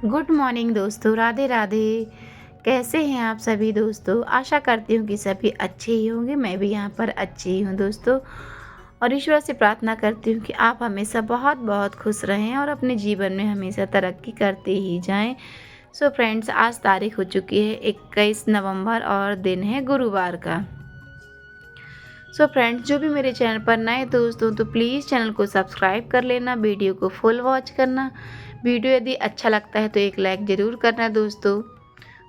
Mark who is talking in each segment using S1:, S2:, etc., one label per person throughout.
S1: Good morning दोस्तों, राधे राधे। कैसे हैं आप सभी दोस्तों? आशा करती हूँ कि सभी अच्छे ही होंगे। मैं भी यहाँ पर अच्छी ही हूँ दोस्तों, और ईश्वर से प्रार्थना करती हूँ कि आप हमेशा बहुत बहुत खुश रहें और अपने जीवन में हमेशा तरक्की करते ही जाएं। सो फ्रेंड्स, आज तारीख हो चुकी है 21 नवंबर और दिन है गुरुवार का। सो फ्रेंड्स, जो भी मेरे चैनल पर नए दोस्तों तो प्लीज़ चैनल को सब्सक्राइब कर लेना, वीडियो को फुल वॉच करना। वीडियो यदि अच्छा लगता है तो एक लाइक ज़रूर करना दोस्तों।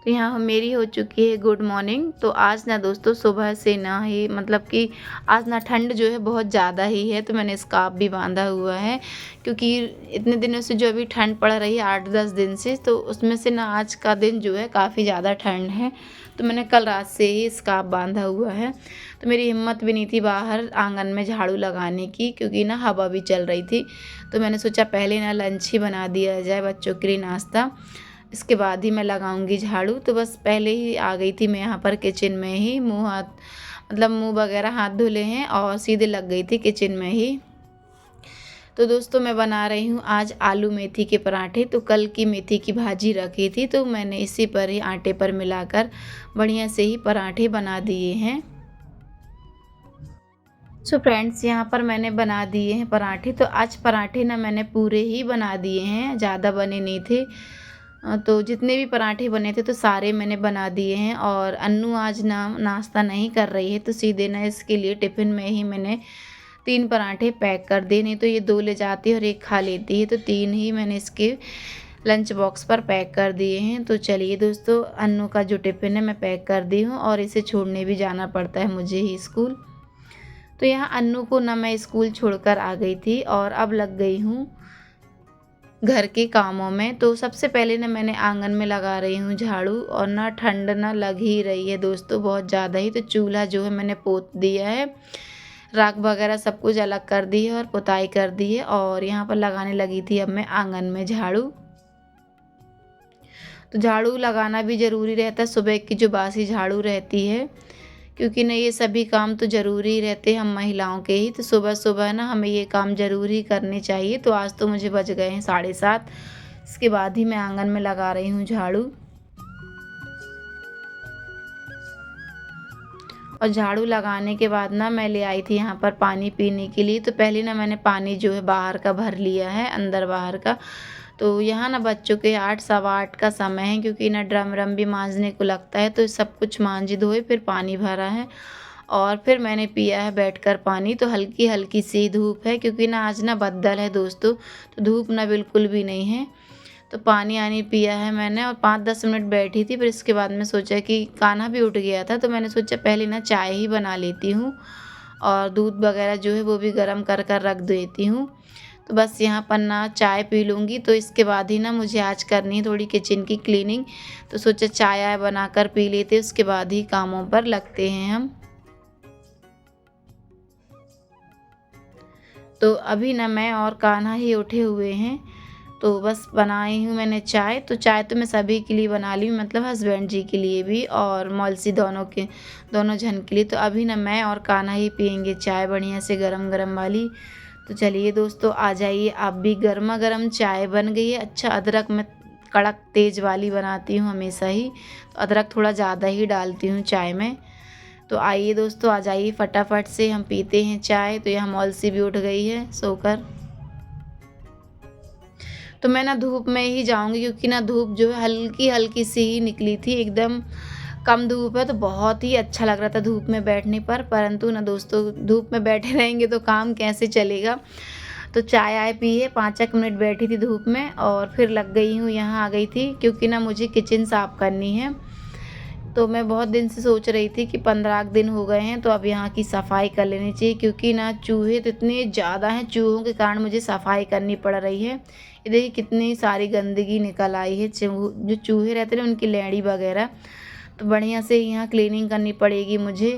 S1: तो यहाँ मेरी हो चुकी है गुड मॉर्निंग। तो आज ना दोस्तों सुबह से ना ही मतलब कि आज ना ठंड जो है बहुत ज़्यादा ही है, तो मैंने स्कार्फ भी बांधा हुआ है, क्योंकि इतने दिनों से जो अभी ठंड पड़ रही है 8-10 दिन से, तो उसमें से ना आज का दिन जो है काफ़ी ज़्यादा ठंड है। तो मैंने कल रात से ही स्कार्फ बांधा हुआ है। तो मेरी हिम्मत भी नहीं थी बाहर आंगन में झाड़ू लगाने की, क्योंकि ना हवा भी चल रही थी। तो मैंने सोचा पहले ना लंच ही बना दिया जाए बच्चों के लिए, नाश्ता, इसके बाद ही मैं लगाऊंगी झाड़ू। तो बस पहले ही आ गई थी मैं यहाँ पर किचन में ही, मुंह वगैरह हाथ धुले हैं और सीधे लग गई थी किचन में ही। तो दोस्तों, मैं बना रही हूँ आज आलू मेथी के पराठे। तो कल की मेथी की भाजी रखी थी, तो मैंने इसी पर ही आटे पर मिलाकर बढ़िया से ही पराठे बना दिए हैं। सो फ्रेंड्स, यहाँ पर मैंने बना दिए हैं पराठे। तो आज पराठे ना मैंने पूरे ही बना दिए हैं, ज़्यादा बने नहीं थे। तो जितने भी पराठे बने थे तो सारे मैंने बना दिए हैं। और अन्नू आज ना नाश्ता नहीं कर रही है, तो सीधे ना इसके लिए टिफ़िन में ही मैंने 3 पराठे पैक कर दिए। नहीं तो ये 2 ले जाती है और 1 खा लेती है, तो 3 ही मैंने इसके लंच बॉक्स पर पैक कर दिए हैं। तो चलिए दोस्तों, अन्नू का जो टिफ़िन है मैं पैक कर दी हूँ, और इसे छोड़ने भी जाना पड़ता है मुझे ही स्कूल। तो यहाँ अन्नू को ना मैं स्कूल छोड़कर आ गई थी, और अब लग गई हूँ घर के कामों में। तो सबसे पहले ना मैंने आंगन में लगा रही हूँ झाड़ू, और ना ठंड ना लग ही रही है दोस्तों बहुत ज़्यादा ही। तो चूल्हा जो है मैंने पोत दिया है, राख वगैरह सब कुछ अलग कर दी है और पुताई कर दी है, और यहाँ पर लगाने लगी थी अब मैं आंगन में झाड़ू। तो झाड़ू लगाना भी ज़रूरी रहता है, सुबह की जो बासी झाड़ू रहती है, क्योंकि ना ये सभी काम तो ज़रूरी रहते हैं हम महिलाओं के ही। तो सुबह-सुबह ना हमें ये काम ज़रूरी करने चाहिए। तो आज तो मुझे बज गए हैं 7:30, इसके बाद ही मैं आंगन में लगा रही हूँ झाड़ू। और झाड़ू लगाने के बाद ना मैं ले आई थी यहाँ पर पानी पीने के लिए। तो पहले ना मैंने पानी जो है बाहर का भर लिया है, अंदर बाहर का। तो यहाँ ना बच्चों के 8 सवा 8 का समय है, क्योंकि ना ड्रम रम भी मांजने को लगता है। तो सब कुछ मांज धोए फिर पानी भरा है, और फिर मैंने पिया है बैठकर पानी। तो हल्की हल्की सी धूप है, क्योंकि ना आज ना बदल है दोस्तों, तो धूप ना बिल्कुल भी नहीं है। तो पानी आनी पिया है मैंने, और 5-10 मिनट बैठी थी। फिर इसके बाद में सोचा कि कान्हा भी उठ गया था, तो मैंने सोचा पहले ना चाय ही बना लेती हूँ, और दूध वगैरह जो है वो भी गर्म कर कर रख देती हूँ। तो बस यहाँ पर ना चाय पी लूँगी, तो इसके बाद ही ना मुझे आज करनी है थोड़ी किचन की क्लीनिंग। तो सोचा चाय आय बनाकर पी लेते, उसके बाद ही कामों पर लगते हैं हम। तो अभी ना मैं और कान्हा ही उठे हुए हैं। तो बस बनाई हूँ मैंने चाय। तो चाय तो मैं सभी के लिए बना ली, मतलब हस्बैंड जी के लिए भी और मौलसी दोनों जन के लिए। तो अभी ना मैं और कान्हा ही पियेंगे चाय बढ़िया से गरम गरम वाली। तो चलिए दोस्तों, आ जाइए आप भी। गर्मा गर्म चाय बन गई है। अच्छा, अदरक मैं कड़क तेज़ वाली बनाती हूँ हमेशा ही, तो अदरक थोड़ा ज़्यादा ही डालती हूँ चाय में। तो आइए दोस्तों, आ जाइए फटाफट से हम पीते हैं चाय। तो यहाँ मौलसी भी उठ गई है सोकर। तो मैं ना धूप में ही जाऊँगी, क्योंकि ना धूप जो है हल्की हल्की सी ही निकली थी, एकदम कम धूप है। तो बहुत ही अच्छा लग रहा था धूप में बैठने पर, परंतु ना दोस्तों धूप में बैठे रहेंगे तो काम कैसे चलेगा। तो चाय आय पी है, 5 एक मिनट बैठी थी धूप में, और फिर लग गई हूँ, यहाँ आ गई थी, क्योंकि ना मुझे किचन साफ़ करनी है। तो मैं बहुत दिन से सोच रही थी कि 15 दिन हो गए हैं, तो अब यहाँ की सफाई कर लेनी चाहिए, क्योंकि ना चूहे तो इतने ज़्यादा हैं, चूहों के कारण मुझे सफाई करनी पड़ रही है। ये देखिए कितनी सारी गंदगी निकल आई है, जो चूहे रहते हैं ना उनकी लेड़ी वगैरह। तो बढ़िया से यहाँ क्लीनिंग करनी पड़ेगी मुझे।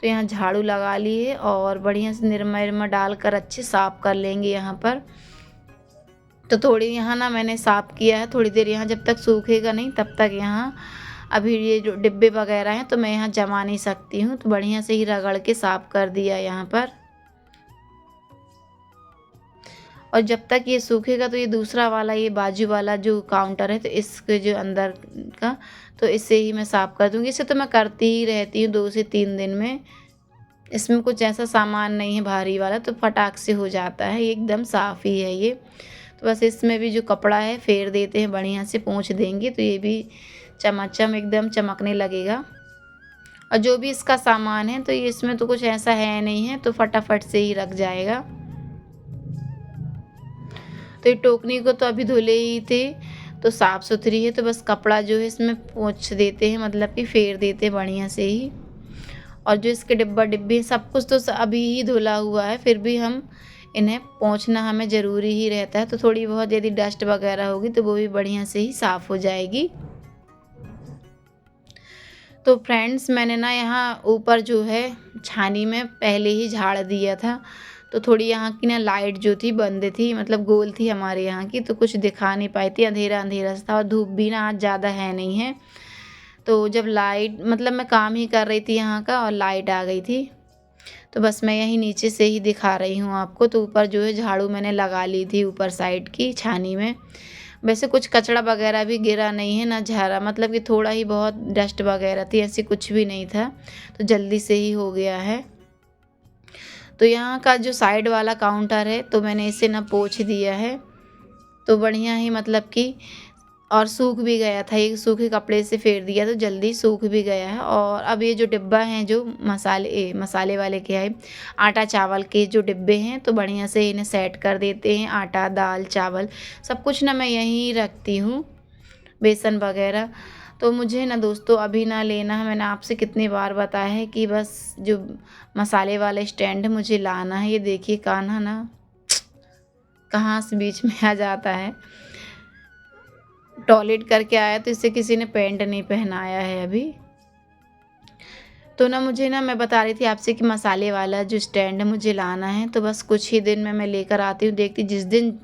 S1: तो यहाँ झाड़ू लगा ली है, और बढ़िया से निरमा विरमा डालकर अच्छे साफ़ कर लेंगे यहाँ पर। तो थोड़ी यहाँ ना मैंने साफ़ किया है, थोड़ी देर यहाँ, जब तक सूखेगा नहीं तब तक यहाँ अभी ये जो डिब्बे वगैरह हैं तो मैं यहाँ जमा नहीं सकती हूँ। तो बढ़िया से ही रगड़ के साफ़ कर दिया यहाँ पर। और जब तक ये सूखेगा तो ये दूसरा वाला, ये बाजू वाला जो काउंटर है, तो इसके जो अंदर का, तो इसे ही मैं साफ़ कर दूँगी। इसे तो मैं करती ही रहती हूँ 2 से 3 दिन में। इसमें कुछ ऐसा सामान नहीं है भारी वाला, तो फटाक से हो जाता है, ये एकदम साफ़ ही है ये। तो बस इसमें भी जो कपड़ा है फेर देते हैं, बढ़िया से पोंछ देंगे तो ये भी चमाचम एकदम चमकने लगेगा। और जो भी इसका सामान है तो ये इसमें तो कुछ ऐसा है नहीं है, तो फटाफट से ही रख जाएगा। तो ये टोकनी को तो अभी धुले ही थे, तो साफ़ सुथरी है, तो बस कपड़ा जो है इसमें पोंछ देते हैं, मतलब कि फेर देते हैं बढ़िया से ही। और जो इसके डिब्बा डिब्बी सब कुछ तो अभी ही धुला हुआ है, फिर भी हम इन्हें पोंछना हमें ज़रूरी ही रहता है। तो थोड़ी बहुत यदि डस्ट वगैरह होगी तो वो भी बढ़िया से ही साफ़ हो जाएगी। तो फ्रेंड्स, मैंने ना यहाँ ऊपर जो है छानी में पहले ही झाड़ दिया था, तो थोड़ी यहाँ की ना लाइट जो थी बंद थी, मतलब गोल थी हमारे यहाँ की, तो कुछ दिखा नहीं पाई थी, अंधेरा अंधेरा सा था और धूप भी ना आज ज़्यादा है नहीं है। तो जब लाइट, मतलब मैं काम ही कर रही थी यहाँ का और लाइट आ गई थी, तो बस मैं यहीं नीचे से ही दिखा रही हूँ आपको। तो ऊपर जो है झाड़ू मैंने लगा ली थी ऊपर साइड की छानी में। वैसे कुछ कचरा वगैरह भी गिरा नहीं है, ना झाड़ा, मतलब कि थोड़ा ही बहुत डस्ट वगैरह थी, ऐसी कुछ भी नहीं था, तो जल्दी से ही हो गया है। तो यहाँ का जो साइड वाला काउंटर है तो मैंने इसे ना पोंछ दिया है, तो बढ़िया ही, मतलब कि, और सूख भी गया था, एक सूखे कपड़े से फेर दिया तो जल्दी सूख भी गया है। और अब ये जो डिब्बा हैं, जो मसाले वाले के है, आटा चावल के जो डिब्बे हैं, तो बढ़िया से इन्हें सेट कर देते हैं। आटा, दाल, चावल सब कुछ ना मैं यहीं रखती हूँ, बेसन वगैरह। तो मुझे ना दोस्तों अभी ना लेना है, मैंने आपसे कितनी बार बताया है कि बस जो मसाले वाला स्टैंड है मुझे लाना है। ये देखिए कान्हा ना कहाँ से बीच में आ जाता है। टॉयलेट करके आया तो इसे किसी ने पैंट नहीं पहनाया है अभी। तो ना मुझे ना, मैं बता रही थी आपसे कि मसाले वाला जो स्टैंड है मुझे लाना है, तो बस कुछ ही दिन में मैं लेकर आती हूँ। देखती जिस दिन,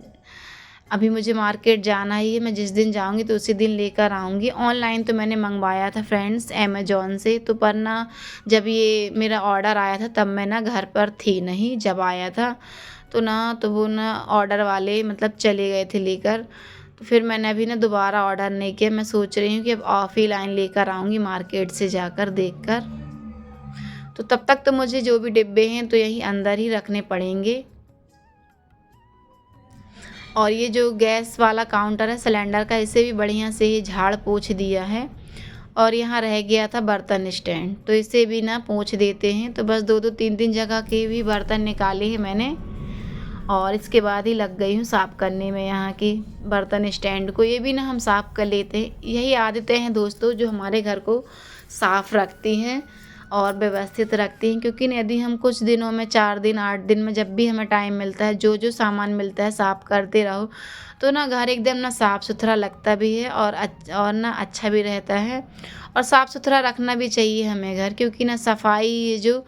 S1: अभी मुझे मार्केट जाना ही है, मैं जिस दिन जाऊँगी तो उसी दिन लेकर आऊँगी। ऑनलाइन तो मैंने मंगवाया था फ्रेंड्स अमेज़ॉन से, तो पर ना जब ये मेरा ऑर्डर आया था तब मैं ना घर पर थी नहीं, जब आया था तो वो ना ऑर्डर वाले मतलब चले गए थे लेकर। तो फिर मैंने अभी ना दोबारा ऑर्डर नहीं किया। मैं सोच रही हूँ कि अब ऑफलाइन लेकर आऊँगी मार्केट से जाकर देखकर। तो तब तक तो मुझे जो भी डिब्बे हैं तो यहीं अंदर ही रखने पड़ेंगे। और ये जो गैस वाला काउंटर है सिलेंडर का, इसे भी बढ़िया से ही झाड़ पोंछ दिया है। और यहाँ रह गया था बर्तन स्टैंड, तो इसे भी ना पोंछ देते हैं। तो बस 2-2 3-3 जगह के भी बर्तन निकाले हैं मैंने, और इसके बाद ही लग गई हूँ साफ़ करने में यहाँ की बर्तन स्टैंड को। ये भी ना हम साफ़ कर लेते हैं। यही आदतें हैं दोस्तों जो हमारे घर को साफ़ रखती हैं और व्यवस्थित रखती हैं। क्योंकि यदि हम कुछ दिनों में, 4 दिन 8 दिन में, जब भी हमें टाइम मिलता है, जो जो सामान मिलता है साफ़ करते रहो, तो ना घर एकदम ना साफ़ सुथरा लगता भी है और ना अच्छा भी रहता है। और साफ़ सुथरा रखना भी चाहिए हमें घर, क्योंकि ना सफाई जो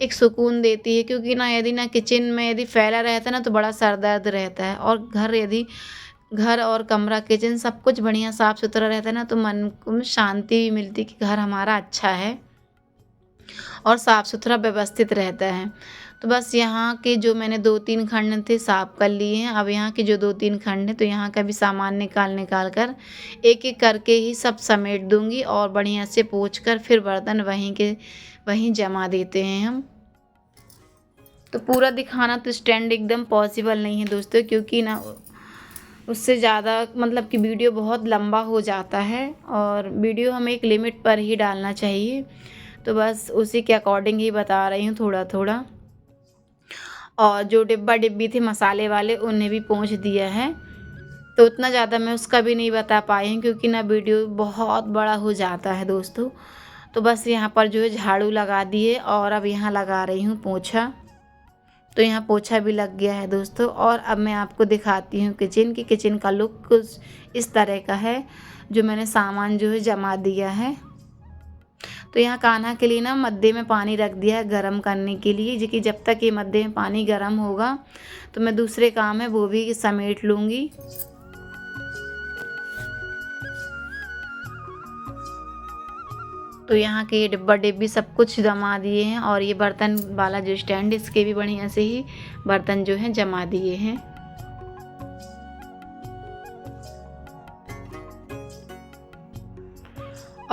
S1: एक सुकून देती है। क्योंकि ना यदि ना किचन में यदि फैला रहता है ना तो बड़ा सर दर्द रहता है, और घर और कमरा, किचन सब कुछ बढ़िया साफ़ सुथरा रहता है ना, तो मन को शांति भी मिलती है कि घर हमारा अच्छा है और साफ़ सुथरा व्यवस्थित रहता है। तो बस यहाँ के जो मैंने 2-3 खंड थे साफ़ कर लिए हैं। अब यहाँ के जो 2-3 खंड हैं तो यहाँ का भी सामान निकाल कर एक-एक करके ही सब समेट दूँगी, और बढ़िया से पोंछ कर फिर बर्तन वहीं जमा देते हैं हम। तो पूरा दिखाना तो स्टैंड एकदम पॉसिबल नहीं है दोस्तों, क्योंकि ना उससे ज़्यादा, मतलब कि वीडियो बहुत लंबा हो जाता है, और वीडियो हमें एक लिमिट पर ही डालना चाहिए। तो बस उसी के अकॉर्डिंग ही बता रही हूँ थोड़ा थोड़ा। और जो डिब्बा डिब्बी थे मसाले वाले उन्हें भी पोंछ दिया है। तो उतना ज़्यादा मैं उसका भी नहीं बता पाई हूँ, क्योंकि ना वीडियो बहुत बड़ा हो जाता है दोस्तों। तो बस यहाँ पर जो है झाड़ू लगा दिए, और अब यहाँ लगा रही हूँ पोंछा। तो यहाँ पोंछा भी लग गया है दोस्तों। और अब मैं आपको दिखाती हूँ किचन का लुक कुछ इस तरह का है, जो मैंने सामान जो है जमा दिया है। तो यहाँ कान्हा के लिए ना मद्दे में पानी रख दिया है गर्म करने के लिए, जो कि जब तक ये मद्दे में पानी गर्म होगा तो मैं दूसरे काम है वो भी समेट लूँगी। तो यहाँ के ये डिब्बा डिब्बी सब कुछ जमा दिए हैं, और ये बर्तन वाला जो स्टैंड, इसके भी बढ़िया से ही बर्तन जो हैं जमा दिए हैं।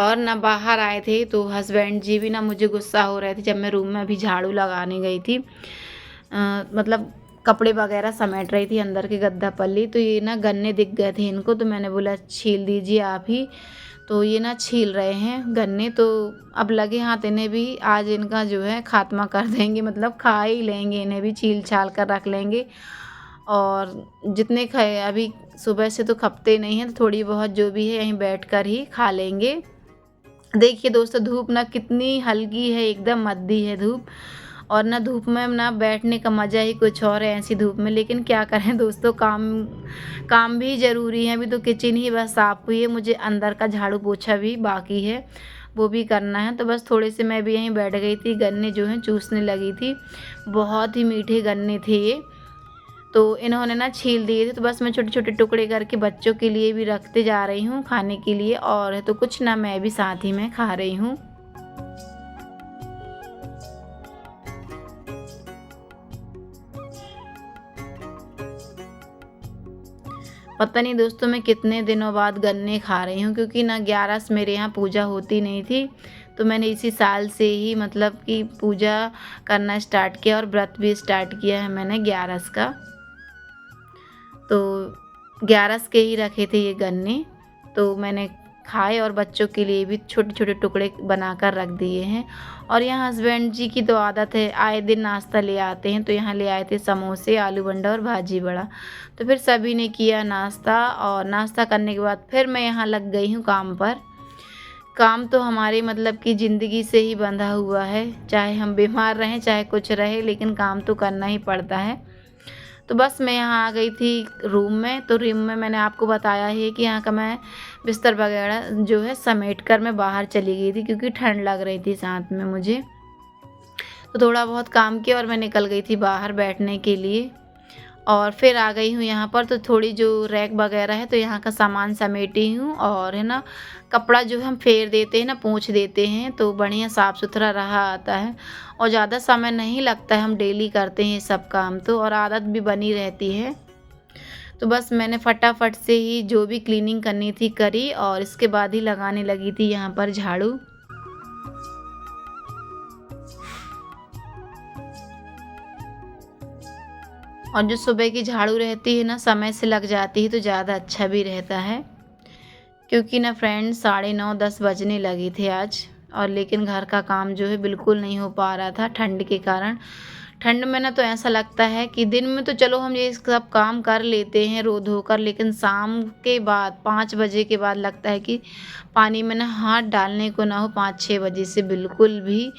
S1: और ना बाहर आए थे तो हस्बैंड जी भी ना मुझे गुस्सा हो रहे थे जब मैं रूम में अभी झाड़ू लगाने गई थी। मतलब कपड़े वगैरह समेट रही थी अंदर के गद्दा पल्ली, तो ये ना गन्ने दिख गए थे इनको, तो मैंने बोला छील दीजिए आप ही। तो ये ना छील रहे हैं गन्ने, तो अब लगे हाथ इन्हें भी आज इनका जो है खात्मा कर देंगे, मतलब खा ही लेंगे, इन्हें भी छील छाल कर रख लेंगे। और जितने खाए अभी सुबह से तो खपते नहीं हैं, तो थोड़ी बहुत जो भी है यहीं बैठ कर ही खा लेंगे। देखिए दोस्तों धूप ना कितनी हल्की है, एकदम मद्दी है धूप। और ना धूप में ना बैठने का मज़ा ही कुछ और है ऐसी धूप में, लेकिन क्या करें दोस्तों, काम काम भी ज़रूरी है। अभी तो किचन ही बस साफ़ हुई है, मुझे अंदर का झाड़ू पोछा भी बाकी है, वो भी करना है। तो बस थोड़े से मैं भी यहीं बैठ गई थी, गन्ने जो हैं चूसने लगी थी। बहुत ही मीठे गन्ने थे ये, तो इन्होंने ना छील दिए थे, तो बस मैं छोटे-छोटे टुकड़े करके बच्चों के लिए भी रखते जा रही हूँ खाने के लिए, और तो कुछ ना मैं भी साथ ही में खा रही हूँ। पता नहीं दोस्तों मैं कितने दिनों बाद गन्ने खा रही हूँ, क्योंकि ना 11 मेरे यहाँ पूजा होती नहीं थी, तो मैंने इसी साल से ही मतलब कि पूजा करना स्टार्ट किया और व्रत भी स्टार्ट किया है मैंने 11 का। तो 11 के ही रखे थे ये गन्ने, तो मैंने खाए और बच्चों के लिए भी छोटे-छोटे टुकड़े बनाकर रख दिए हैं। और यहाँ हस्बैंड जी की तो आदत है, आए दिन नाश्ता ले आते हैं, तो यहाँ ले आए थे समोसे, आलू बंडा और भाजी बड़ा। तो फिर सभी ने किया नाश्ता, और नाश्ता करने के बाद फिर मैं यहाँ लग गई हूँ काम पर। काम तो हमारे मतलब कि ज़िंदगी से ही बंधा हुआ है, चाहे हम बीमार रहें, चाहे कुछ रहे, लेकिन काम तो करना ही पड़ता है। तो बस मैं यहाँ आ गई थी रूम में, तो रूम में मैंने आपको बताया ही है कि यहाँ का मैं बिस्तर वगैरह जो है समेट कर मैं बाहर चली गई थी, क्योंकि ठंड लग रही थी साथ में मुझे। तो थोड़ा बहुत काम किया और मैं निकल गई थी बाहर बैठने के लिए, और फिर आ गई हूँ यहाँ पर। तो थोड़ी जो रैक वगैरह है तो यहाँ का सामान समेटी हूँ, और है ना कपड़ा जो हम फेर देते हैं ना, पोंछ देते हैं, तो बढ़िया साफ़ सुथरा रहा आता है, और ज़्यादा समय नहीं लगता है, हम डेली करते हैं ये सब काम तो, और आदत भी बनी रहती है। तो बस मैंने फटाफट से ही जो भी क्लीनिंग करनी थी करी, और इसके बाद ही लगाने लगी थी यहाँ पर झाड़ू। और जो सुबह की झाड़ू रहती है ना, समय से लग जाती है तो ज़्यादा अच्छा भी रहता है, क्योंकि ना फ्रेंड्स 9:30-10 बजने लगे थे आज, और लेकिन घर का काम जो है बिल्कुल नहीं हो पा रहा था ठंड के कारण। ठंड में ना तो ऐसा लगता है कि दिन में तो चलो हम ये सब काम कर लेते हैं रो धोकर, लेकिन शाम के बाद 5 बजे के बाद लगता है कि पानी में ना हाथ डालने को ना हो, 5-6 बजे से बिल्कुल भी।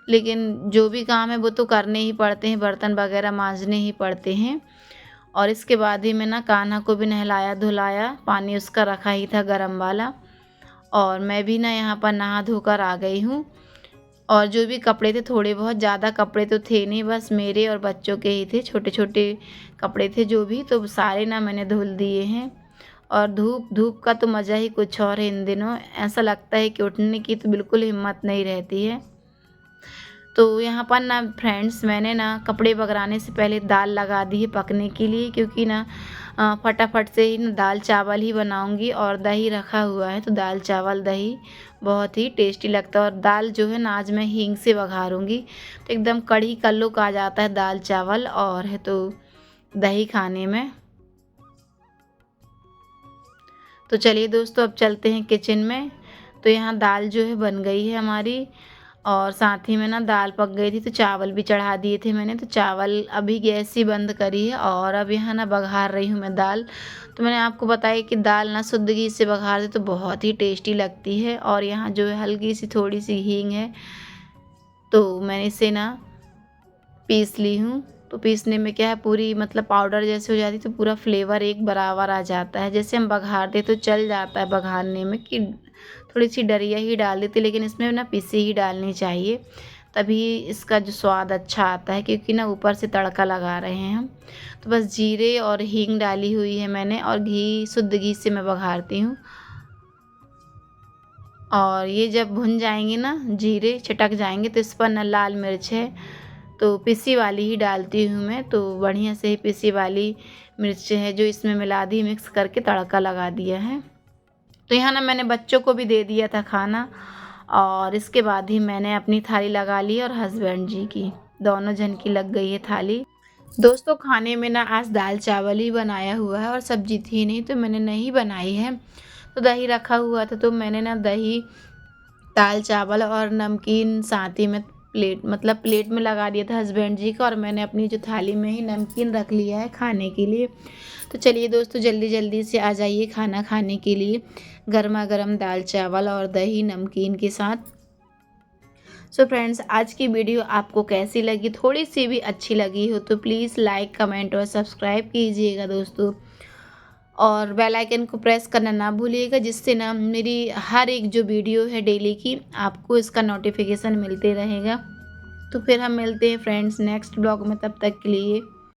S1: लेकिन जो भी काम है वो तो करने ही पड़ते हैं, बर्तन वगैरह मांजने ही पड़ते हैं। और इसके बाद ही मैं ना कान्हा को भी नहलाया धुलाया, पानी उसका रखा ही था गर्म वाला, और मैं भी ना यहाँ पर नहा धोकर आ गई हूँ। और जो भी कपड़े थे, थोड़े बहुत, ज़्यादा कपड़े तो थे नहीं, बस मेरे और बच्चों के ही थे, छोटे छोटे कपड़े थे जो भी, तो सारे ना मैंने धुल दिए हैं। और धूप धूप का तो मज़ा ही कुछ और है इन दिनों, ऐसा लगता है कि उठने की तो बिल्कुल हिम्मत नहीं रहती है। तो यहाँ पर ना फ्रेंड्स मैंने ना कपड़े बगराने से पहले दाल लगा दी है पकने के लिए, क्योंकि ना फटाफट से ही ना दाल चावल ही बनाऊँगी, और दही रखा हुआ है, तो दाल चावल दही बहुत ही टेस्टी लगता है। और दाल जो है ना आज मैं हींग से बघारूँगी, तो एकदम कढ़ी का लुक आ जाता है दाल चावल और है तो दही खाने में। तो चलिए दोस्तों अब चलते हैं किचन में। तो यहाँ दाल जो है बन गई है हमारी, और साथ ही में ना दाल पक गई थी, तो चावल भी चढ़ा दिए थे मैंने, तो चावल अभी गैस ही बंद करी है, और अब यहाँ ना बघार रही हूँ मैं दाल। तो मैंने आपको बताया कि दाल ना शुद्ध घी से बघार दे तो बहुत ही टेस्टी लगती है। और यहाँ जो है हल्की सी थोड़ी सी हींग है, तो मैंने इसे ना पीस ली हूँ। तो पीसने में क्या है, पूरी मतलब पाउडर जैसे हो जाती, तो पूरा फ्लेवर एक बराबर आ जाता है। जैसे हम बघार दे तो चल जाता है बघारने में कि थोड़ी सी डरिया ही डाल देती, लेकिन इसमें ना पीसी ही डालनी चाहिए, तभी इसका जो स्वाद अच्छा आता है, क्योंकि ना ऊपर से तड़का लगा रहे हैं हम। तो बस जीरे और हींग डाली हुई है मैंने, और घी शुद्ध घी से मैं बघारती हूँ। और ये जब भुन जाएंगे ना, जीरे चटक जाएंगे, तो इस पर ना लाल मिर्च है, तो पिसी वाली ही डालती हूँ मैं। तो बढ़िया से ही पिसी वाली मिर्च है जो इसमें मिला दी, मिक्स करके तड़का लगा दिया है। तो यहाँ ना मैंने बच्चों को भी दे दिया था खाना और इसके बाद ही मैंने अपनी थाली लगा ली और हस्बैंड जी की, दोनों जन की लग गई है थाली। दोस्तों खाने में ना आज दाल चावल ही बनाया हुआ है और सब्जी थी नहीं तो मैंने नहीं बनाई है। तो दही रखा हुआ था तो मैंने ना दही, दाल चावल और नमकीन साथ ही में प्लेट में लगा दिया था हस्बैंड जी का, और मैंने अपनी जो थाली में ही नमकीन रख लिया है खाने के लिए। तो चलिए दोस्तों जल्दी जल्दी से आ जाइए खाना खाने के लिए, गर्मा गर्म दाल चावल और दही नमकीन के साथ। सो फ्रेंड्स आज की वीडियो आपको कैसी लगी, थोड़ी सी भी अच्छी लगी हो तो प्लीज़ लाइक कमेंट और सब्सक्राइब कीजिएगा दोस्तों, और बेल आइकन को प्रेस करना ना भूलिएगा, जिससे ना मेरी हर एक जो वीडियो है डेली की आपको इसका नोटिफिकेशन मिलते रहेगा। तो फिर हम मिलते हैं फ्रेंड्स नेक्स्ट ब्लॉग में, तब तक के लिए